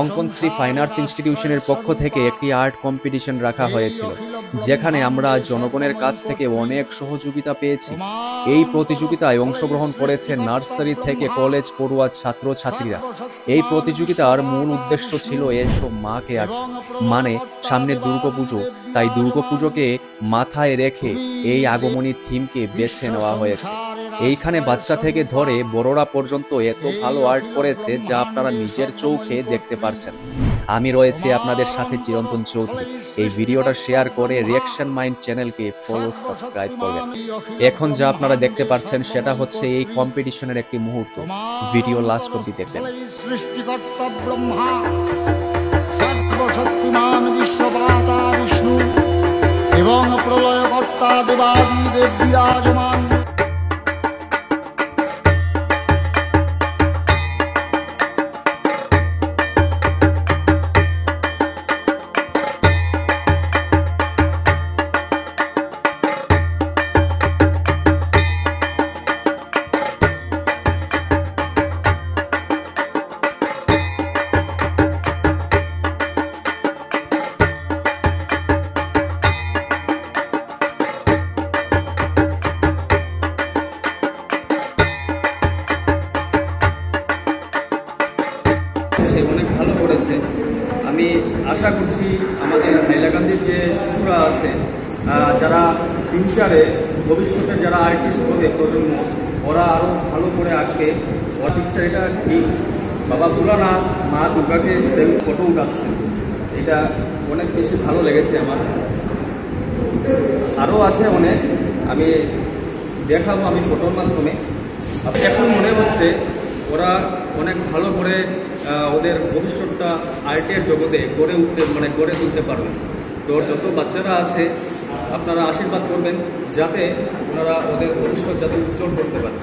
অঙ্কনশ্রী fine arts ইনস্টিটিউশনের পক্ষ থেকে একটি আর্ট কম্পিটিশন রাখা হয়েছিল, যেখানে আমরা জনগণের কাছ থেকে অনেক সহযোগিতা পেয়েছি। এই প্রতিযোগিতায় অংশগ্রহণ করেছে নার্সারি থেকে কলেজ পড়ুয়া ছাত্রছাত্রীরা। এই প্রতিযোগিতার মূল উদ্দেশ্য ছিল এসব মাকে মানে সামনে দুর্গাপুজো, তাই দুর্গাপুজোকে মাথায় রেখে এই আগমনী থিমকে বেছে নেওয়া হয়েছে। এইখানে বাচ্চা থেকে ধরে বড়রা পর্যন্ত এত ভালো আর্ট করেছে যা আপনারা নিজের চোখে দেখতে পারছেন। আমি রয়েছি আপনাদের সাথে চিরন্তন চৌধুরী। এই ভিডিওটা শেয়ার করে রিঅ্যাকশন মাইন্ড চ্যানেলকে ফলো সাবস্ক্রাইব করবেন। এখন যা আপনারা দেখতে পাচ্ছেন সেটা হচ্ছে এই কম্পিটিশনের একটি মুহূর্ত। ভিডিও লাস্ট অবধি দেখবেন। সৃষ্টিকর্তা ব্রহ্মা সর্বশক্তিমান বিশ্বপাতা বিষ্ণু এবং প্রলয়কর্তা দেবাদি দেব বিরাজমান। অনেক ভালো করেছে। আমি আশা করছি আমাদের হাইলাকান্দির যে শিশুরা আছে, যারা ফিউচারে ভবিষ্যতে যারা আর্টিস্ট হবে প্রজন্ম, ওরা আরও ভালো করে আঁকবে। ওর পিকচার এটা ঠিক বাবা ভোলানাথ মা দুর্গাকে সেলফ ফটো উঠাচ্ছে, এটা অনেক বেশি ভালো লেগেছে আমার। আরও আছে অনেক, আমি দেখাবো আমি ফটোর মাধ্যমে। এখন মনে হচ্ছে ওরা অনেক ভালো করে ওদের ভবিষ্যৎটা আর্টের জগতে গড়ে তুলতে পারবে। তো যত বাচ্চারা আছে আপনারা আশীর্বাদ করবেন যাতে ওনারা ওদের ভবিষ্যৎ যাতে উজ্জ্বল করতে পারে।